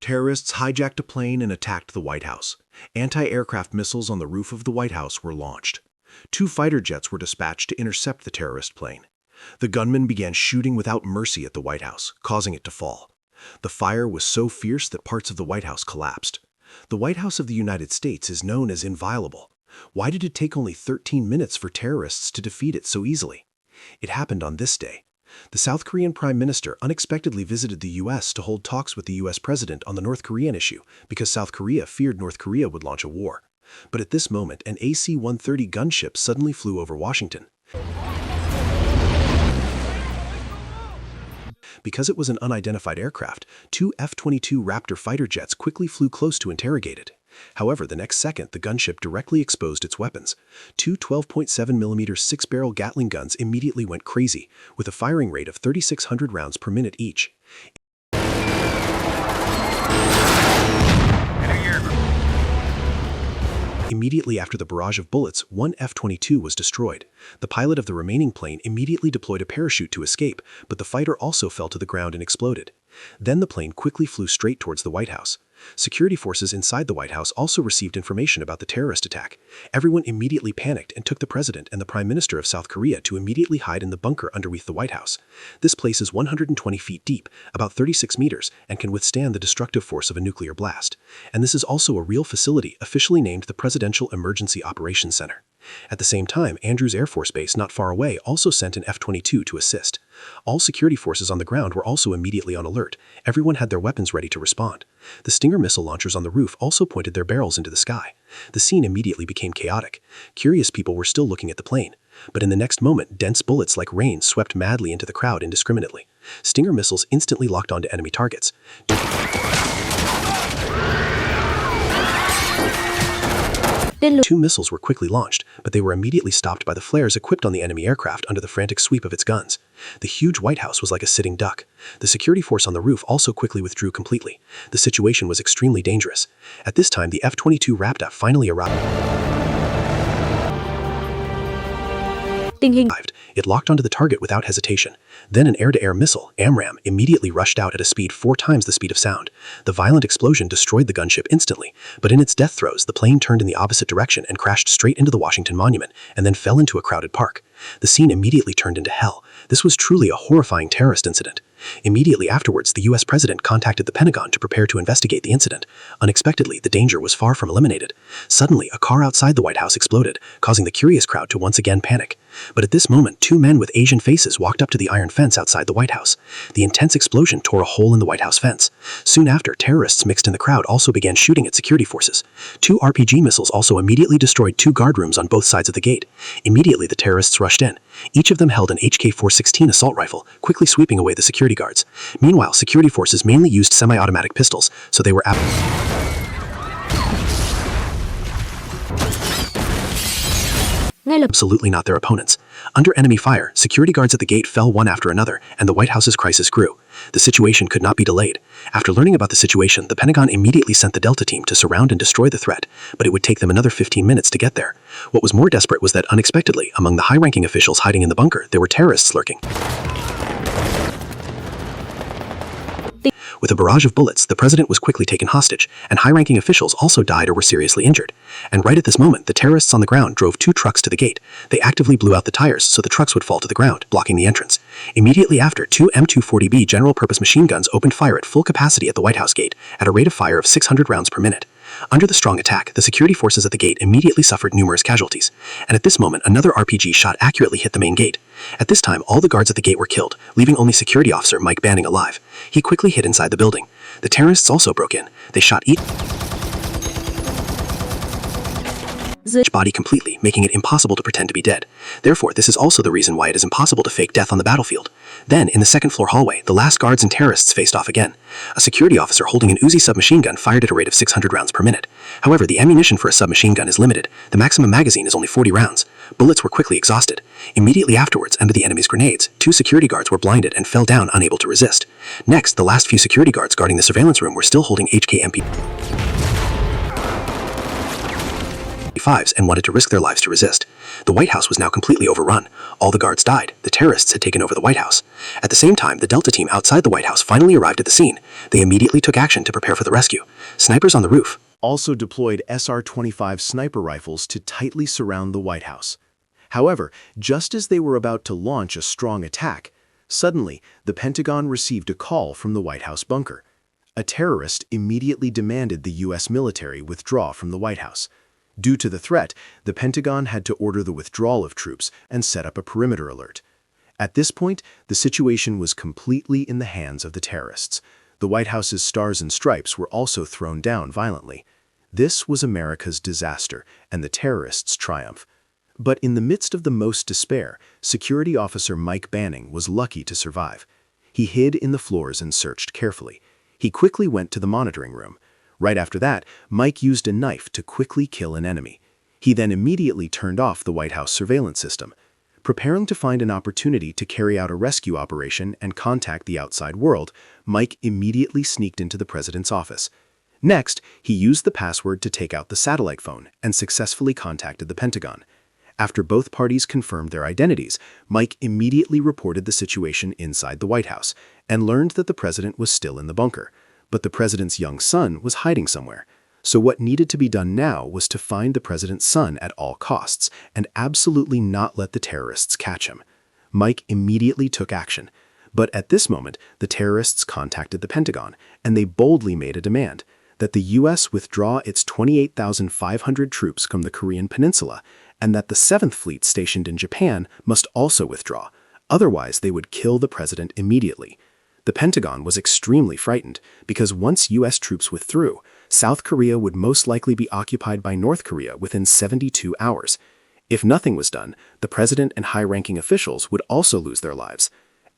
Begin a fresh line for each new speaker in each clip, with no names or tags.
Terrorists hijacked a plane and attacked the White House. Anti-aircraft missiles on the roof of the White House were launched. 2 fighter jets were dispatched to intercept the terrorist plane. The gunmen began shooting without mercy at the White House, causing it to fall. The fire was so fierce that parts of the White House collapsed. The White House of the United States is known as inviolable. Why did it take only 13 minutes for terrorists to defeat it so easily? It happened on this day. The South Korean Prime Minister unexpectedly visited the U.S. to hold talks with the U.S. President on the North Korean issue because South Korea feared North Korea would launch a war. But at this moment, an AC-130 gunship suddenly flew over Washington. Because it was an unidentified aircraft, 2 F-22 Raptor fighter jets quickly flew close to interrogate it. However, the next second, the gunship directly exposed its weapons. 2 12.7mm 6-barrel Gatling guns immediately went crazy, with a firing rate of 3,600 rounds per minute each. Immediately after the barrage of bullets, 1 F-22 was destroyed. The pilot of the remaining plane immediately deployed a parachute to escape, but the fighter also fell to the ground and exploded. Then the plane quickly flew straight towards the White House. Security forces inside the White House also received information about the terrorist attack. Everyone immediately panicked and took the president and the prime minister of South Korea to immediately hide in the bunker underneath the White House. This place is 120 feet deep, about 36 meters, and can withstand the destructive force of a nuclear blast. And this is also a real facility officially named the Presidential Emergency Operations Center. At the same time, Andrews Air Force Base not far away also sent an F-22 to assist. All security forces on the ground were also immediately on alert. Everyone had their weapons ready to respond. The Stinger missile launchers on the roof also pointed their barrels into the sky. The scene immediately became chaotic. Curious people were still looking at the plane. But in the next moment, dense bullets like rain swept madly into the crowd indiscriminately. Stinger missiles instantly locked onto enemy targets. 2 missiles were quickly launched, but they were immediately stopped by the flares equipped on the enemy aircraft under the frantic sweep of its guns. The huge White House was like a sitting duck. The security force on the roof also quickly withdrew completely. The situation was extremely dangerous. At this time, the F-22 Raptor finally arrived. It locked onto the target without hesitation. Then an air-to-air missile, AMRAAM, immediately rushed out at a speed 4 times the speed of sound. The violent explosion destroyed the gunship instantly, but in its death throes, the plane turned in the opposite direction and crashed straight into the Washington Monument, and then fell into a crowded park. The scene immediately turned into hell. This was truly a horrifying terrorist incident. Immediately afterwards, the U.S. president contacted the Pentagon to prepare to investigate the incident. Unexpectedly, the danger was far from eliminated. Suddenly, a car outside the White House exploded, causing the curious crowd to once again panic. But at this moment, 2 men with Asian faces walked up to the iron fence outside the White House. The intense explosion tore a hole in the White House fence. Soon after, terrorists mixed in the crowd also began shooting at security forces. 2 RPG missiles also immediately destroyed 2 guard rooms on both sides of the gate. Immediately, the terrorists rushed in. Each of them held an HK-416 assault rifle, quickly sweeping away the security guards. Meanwhile, security forces mainly used semi-automatic pistols, so they were absolutely not their opponents. Under enemy fire, security guards at the gate fell one after another, and the White House's crisis grew. The situation could not be delayed. After learning about the situation, the Pentagon immediately sent the Delta team to surround and destroy the threat, but it would take them another 15 minutes to get there. What was more desperate was that unexpectedly, among the high-ranking officials hiding in the bunker, there were terrorists lurking. With a barrage of bullets, the president was quickly taken hostage, and high-ranking officials also died or were seriously injured. And right at this moment, the terrorists on the ground drove 2 trucks to the gate. They actively blew out the tires so the trucks would fall to the ground, blocking the entrance. Immediately after, 2 M240B general-purpose machine guns opened fire at full capacity at the White House gate, at a rate of fire of 600 rounds per minute. Under the strong attack, the security forces at the gate immediately suffered numerous casualties. And at this moment, another RPG shot accurately hit the main gate. At this time, all the guards at the gate were killed, leaving only security officer Mike Banning alive. He quickly hid inside the building. The terrorists also broke in. They shot each body completely, making it impossible to pretend to be dead. Therefore, this is also the reason why it is impossible to fake death on the battlefield. Then, in the second-floor hallway, the last guards and terrorists faced off again. A security officer holding an Uzi submachine gun fired at a rate of 600 rounds per minute. However, the ammunition for a submachine gun is limited. The maximum magazine is only 40 rounds. Bullets were quickly exhausted. Immediately afterwards, under the enemy's grenades, 2 security guards were blinded and fell down unable to resist. Next, the last few security guards guarding the surveillance room were still holding HK-MP SR-25s and wanted to risk their lives to resist. The White House was now completely overrun. All the guards died. The terrorists had taken over the White House. At the same time, the Delta team outside the White House finally arrived at the scene. They immediately took action to prepare for the rescue. Snipers on the roof
also deployed SR-25 sniper rifles to tightly surround the White House. However, just as they were about to launch a strong attack, suddenly the Pentagon received a call from the White House bunker. A terrorist immediately demanded the U.S. military withdraw from the White House. Due to the threat, the Pentagon had to order the withdrawal of troops and set up a perimeter alert. At this point, the situation was completely in the hands of the terrorists. The White House's stars and stripes were also thrown down violently. This was America's disaster and the terrorists' triumph. But in the midst of the most despair, Security Officer Mike Banning was lucky to survive. He hid in the floors and searched carefully. He quickly went to the monitoring room. Right after that, Mike used a knife to quickly kill an enemy. He then immediately turned off the White House surveillance system. Preparing to find an opportunity to carry out a rescue operation and contact the outside world, Mike immediately sneaked into the president's office. Next, he used the password to take out the satellite phone and successfully contacted the Pentagon. After both parties confirmed their identities, Mike immediately reported the situation inside the White House and learned that the president was still in the bunker. But the president's young son was hiding somewhere. So what needed to be done now was to find the president's son at all costs and absolutely not let the terrorists catch him. Mike immediately took action. But at this moment, the terrorists contacted the Pentagon, and they boldly made a demand that the U.S. withdraw its 28,500 troops from the Korean Peninsula, and that the 7th Fleet stationed in Japan must also withdraw. Otherwise, they would kill the president immediately. The Pentagon was extremely frightened because once U.S. troops withdrew, South Korea would most likely be occupied by North Korea within 72 hours. If nothing was done, the president and high-ranking officials would also lose their lives.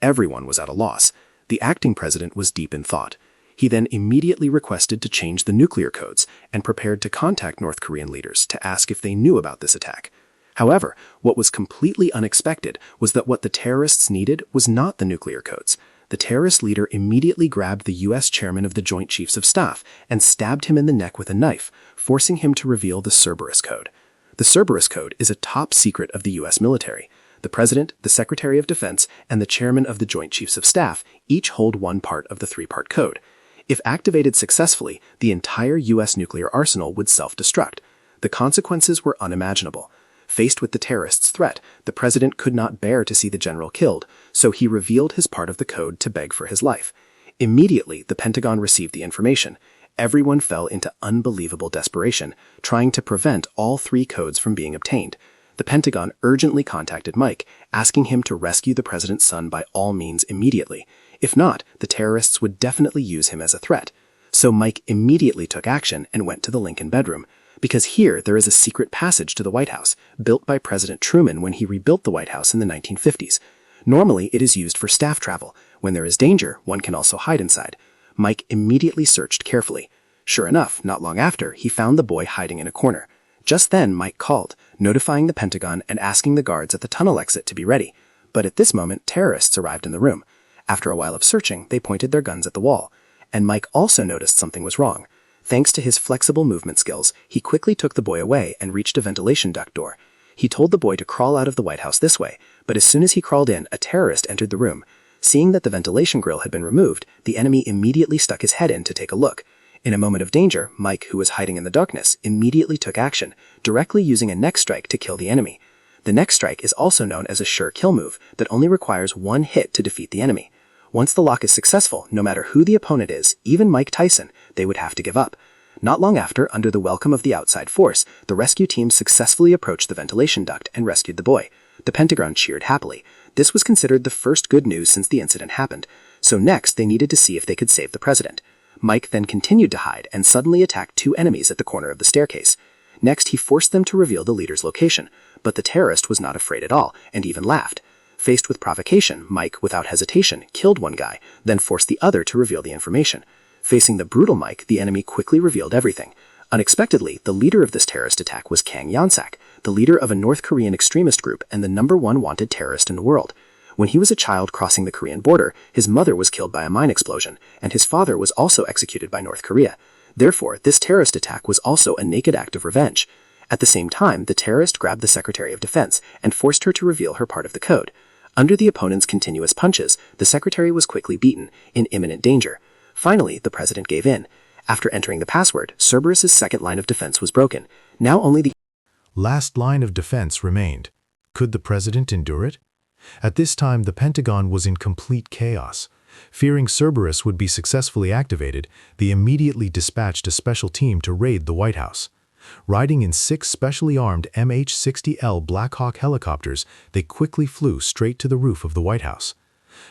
Everyone was at a loss. The acting president was deep in thought. He then immediately requested to change the nuclear codes and prepared to contact North Korean leaders to ask if they knew about this attack. However, what was completely unexpected was that what the terrorists needed was not the nuclear codes. The terrorist leader immediately grabbed the U.S. chairman of the Joint Chiefs of Staff and stabbed him in the neck with a knife, forcing him to reveal the Cerberus Code. The Cerberus Code is a top secret of the U.S. military. The President, the Secretary of Defense, and the Chairman of the Joint Chiefs of Staff each hold one part of the three-part code. If activated successfully, the entire U.S. nuclear arsenal would self-destruct. The consequences were unimaginable. Faced with the terrorists' threat, the president could not bear to see the general killed, so he revealed his part of the code to beg for his life. Immediately, the Pentagon received the information. Everyone fell into unbelievable desperation, trying to prevent all three codes from being obtained. The Pentagon urgently contacted Mike, asking him to rescue the president's son by all means immediately. If not, the terrorists would definitely use him as a threat. So Mike immediately took action and went to the Lincoln bedroom, because here there is a secret passage to the White House, built by President Truman when he rebuilt the White House in the 1950s. Normally, it is used for staff travel. When there is danger, one can also hide inside. Mike immediately searched carefully. Sure enough, not long after, he found the boy hiding in a corner. Just then, Mike called, notifying the Pentagon and asking the guards at the tunnel exit to be ready. But at this moment, terrorists arrived in the room. After a while of searching, they pointed their guns at the wall. And Mike also noticed something was wrong. Thanks to his flexible movement skills, he quickly took the boy away and reached a ventilation duct door. He told the boy to crawl out of the White House this way, but as soon as he crawled in, a terrorist entered the room. Seeing that the ventilation grill had been removed, the enemy immediately stuck his head in to take a look. In a moment of danger, Mike, who was hiding in the darkness, immediately took action, directly using a neck strike to kill the enemy. The neck strike is also known as a sure kill move that only requires one hit to defeat the enemy. Once the lock is successful, no matter who the opponent is, even Mike Tyson, they would have to give up. Not long after, under the welcome of the outside force, the rescue team successfully approached the ventilation duct and rescued the boy. The Pentagon cheered happily. This was considered the first good news since the incident happened. So next, they needed to see if they could save the president. Mike then continued to hide and suddenly attacked two enemies at the corner of the staircase. Next, he forced them to reveal the leader's location, but the terrorist was not afraid at all and even laughed. Faced with provocation, Mike, without hesitation, killed one guy, then forced the other to reveal the information. Facing the brutal Mike, the enemy quickly revealed everything. Unexpectedly, the leader of this terrorist attack was Kang Yansak, the leader of a North Korean extremist group and the #1 wanted terrorist in the world. When he was a child crossing the Korean border, his mother was killed by a mine explosion, and his father was also executed by North Korea. Therefore, this terrorist attack was also a naked act of revenge.
At the same time, the terrorist grabbed the Secretary of Defense and forced her to reveal her part of the code. Under the opponent's continuous punches, the secretary was quickly beaten, in imminent danger. Finally, the president gave in. After entering the password, Cerberus's second line of defense was broken. Now only the
last line of defense remained. Could the president endure it? At this time, the Pentagon was in complete chaos. Fearing Cerberus would be successfully activated, they immediately dispatched a special team to raid the White House. Riding in 6 specially armed MH-60L Black Hawk helicopters, they quickly flew straight to the roof of the White House.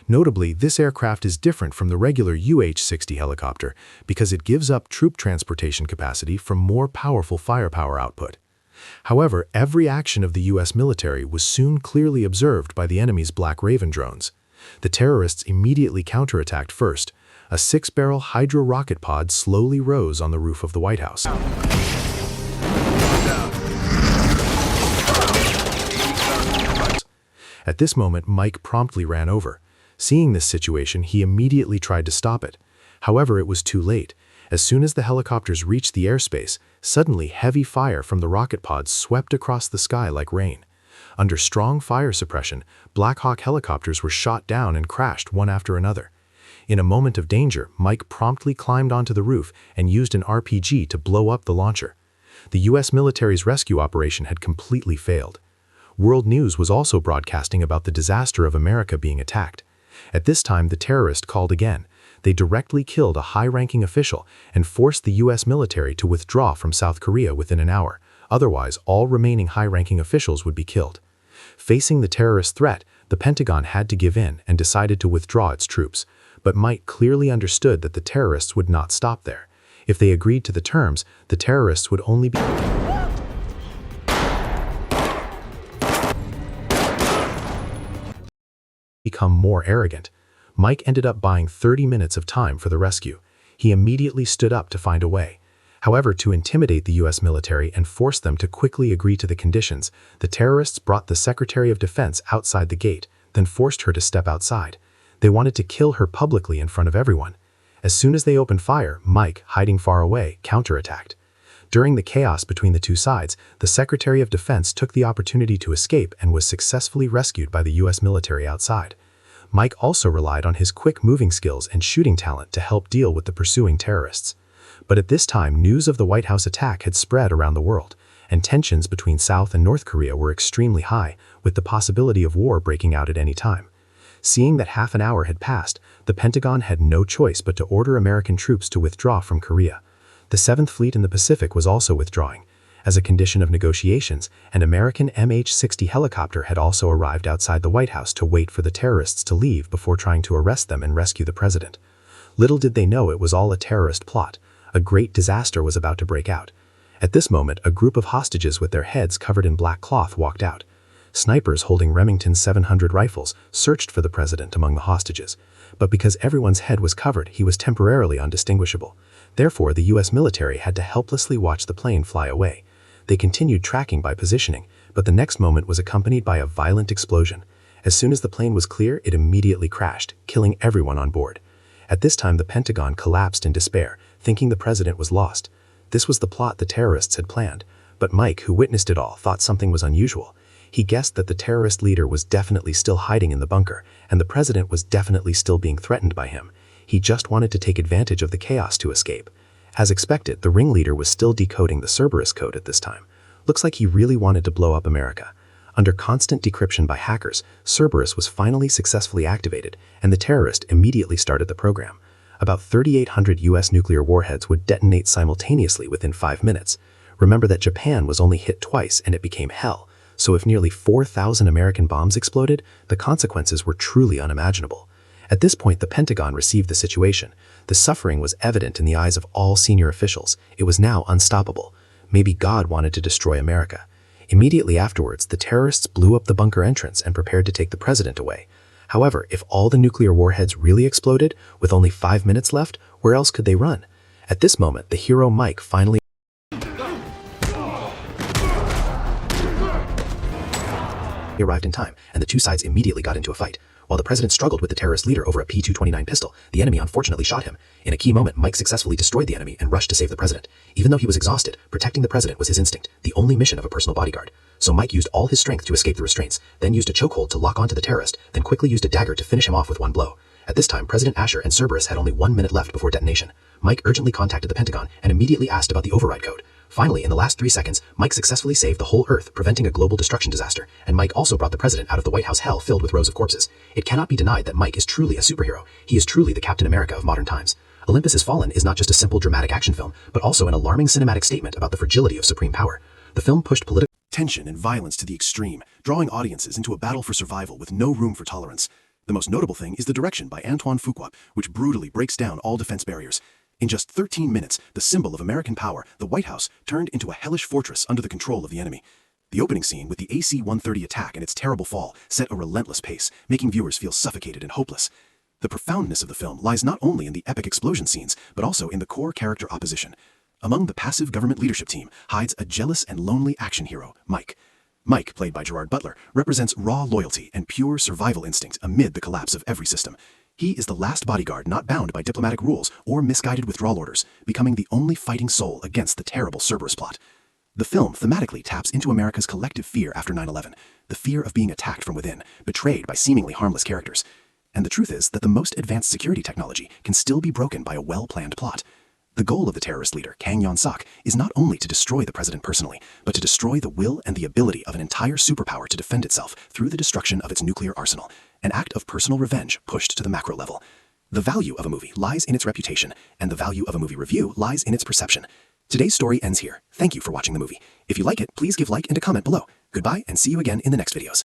Notably, this aircraft is different from the regular UH-60 helicopter because it gives up troop transportation capacity for more powerful firepower output. However, every action of the U.S. military was soon clearly observed by the enemy's Black Raven drones. The terrorists immediately counterattacked first. A 6-barrel Hydro rocket pod slowly rose on the roof of the White House. At this moment, Mike promptly ran over. Seeing this situation, he immediately tried to stop it. However, it was too late. As soon as the helicopters reached the airspace, suddenly heavy fire from the rocket pods swept across the sky like rain. Under strong fire suppression, Black Hawk helicopters were shot down and crashed one after another. In a moment of danger, Mike promptly climbed onto the roof and used an RPG to blow up the launcher. The U.S. military's rescue operation had completely failed. World news was also broadcasting about the disaster of America being attacked. At this time, the terrorist called again. They directly killed a high-ranking official and forced the U.S. military to withdraw from South Korea within an hour. Otherwise, all remaining high-ranking officials would be killed. Facing the terrorist threat, the Pentagon had to give in and decided to withdraw its troops. But Mike clearly understood that the terrorists would not stop there. If they agreed to the terms, the terrorists would only become more arrogant. Mike ended up buying 30 minutes of time for the rescue. He immediately stood up to find a way. However, to intimidate the U.S. military and force them to quickly agree to the conditions, the terrorists brought the Secretary of Defense outside the gate, then forced her to step outside. They wanted to kill her publicly in front of everyone. As soon as they opened fire, Mike, hiding far away, counterattacked. During the chaos between the two sides, the Secretary of Defense took the opportunity to escape and was successfully rescued by the U.S. military outside. Mike also relied on his quick moving skills and shooting talent to help deal with the pursuing terrorists. But at this time, news of the White House attack had spread around the world, and tensions between South and North Korea were extremely high, with the possibility of war breaking out at any time. Seeing that half an hour had passed, the Pentagon had no choice but to order American troops to withdraw from Korea. The 7th Fleet in the Pacific was also withdrawing. As a condition of negotiations, an American MH-60 helicopter had also arrived outside the White House to wait for the terrorists to leave before trying to arrest them and rescue the president. Little did they know it was all a terrorist plot. A great disaster was about to break out. At this moment, a group of hostages with their heads covered in black cloth walked out. Snipers holding Remington 700 rifles searched for the president among the hostages, but because everyone's head was covered, he was temporarily undistinguishable. Therefore, the U.S. military had to helplessly watch the plane fly away. They continued tracking by positioning, but the next moment was accompanied by a violent explosion. As soon as the plane was clear, it immediately crashed, killing everyone on board. At this time, the Pentagon collapsed in despair, thinking the president was lost. This was the plot the terrorists had planned, but Mike, who witnessed it all, thought something was unusual. He guessed that the terrorist leader was definitely still hiding in the bunker, and the president was definitely still being threatened by him. He just wanted to take advantage of the chaos to escape. As expected, the ringleader was still decoding the Cerberus code at this time. Looks like he really wanted to blow up America. Under constant decryption by hackers, Cerberus was finally successfully activated, and the terrorist immediately started the program. About 3,800 U.S. nuclear warheads would detonate simultaneously within 5 minutes. Remember that Japan was only hit twice and it became hell, so if nearly 4,000 American bombs exploded, the consequences were truly unimaginable. At this point, the Pentagon received the situation. The suffering was evident in the eyes of all senior officials. It was now unstoppable. Maybe God wanted to destroy America. Immediately afterwards, the terrorists blew up the bunker entrance and prepared to take the president away. However, if all the nuclear warheads really exploded, with only 5 minutes left, where else could they run? At this moment, the hero Mike finally arrived in time, and the two sides immediately got into a fight. While
While the president struggled with the terrorist leader over a P229 pistol, the enemy unfortunately shot him. In a key moment, Mike successfully destroyed the enemy and rushed to save the president. Even though he was exhausted, protecting the president was his instinct, the only mission of a personal bodyguard. So Mike used all his strength to escape the restraints, then used a chokehold to lock onto the terrorist, then quickly used a dagger to finish him off with one blow. At this time, President Asher and Cerberus had only 1 minute left before detonation. Mike urgently contacted the Pentagon and immediately asked about the override code. Finally, in the last 3 seconds, Mike successfully saved the whole Earth, preventing a global destruction disaster, and Mike also brought the president out of the White House hell filled with rows of corpses. It cannot be denied that Mike is truly a superhero. He is truly the Captain America of modern times. Olympus Has Fallen is not just a simple dramatic action film, but also an alarming cinematic statement about the fragility of supreme power. The film pushed political
tension and violence to the extreme, drawing audiences into a battle for survival with no room for tolerance. The most notable thing is the direction by Antoine Fuqua, which brutally breaks down all defense barriers. In just 13 minutes, the symbol of American power, the White House, turned into a hellish fortress under the control of the enemy. The opening scene with the AC-130 attack and its terrible fall set a relentless pace, making viewers feel suffocated and hopeless. The profoundness of the film lies not only in the epic explosion scenes, but also in the core character opposition. Among the passive government leadership team hides a jealous and lonely action hero, Mike. Mike, played by Gerard Butler, represents raw loyalty and pure survival instinct amid the collapse of every system. He is the last bodyguard not bound by diplomatic rules or misguided withdrawal orders, becoming the only fighting soul against the terrible Cerberus plot. The film thematically taps into America's collective fear after 9/11, the fear of being attacked from within, betrayed by seemingly harmless characters. And the truth is that the most advanced security technology can still be broken by a well-planned plot. The goal of the terrorist leader, Kang Yon-sok, is not only to destroy the president personally, but to destroy the will and the ability of an entire superpower to defend itself through the destruction of its nuclear arsenal, an act of personal revenge pushed to the macro level. The value of a movie lies in its reputation, and the value of a movie review lies in its perception. Today's story ends here. Thank you for watching the movie. If you like it, please give a like and a comment below. Goodbye, and see you again in the next videos.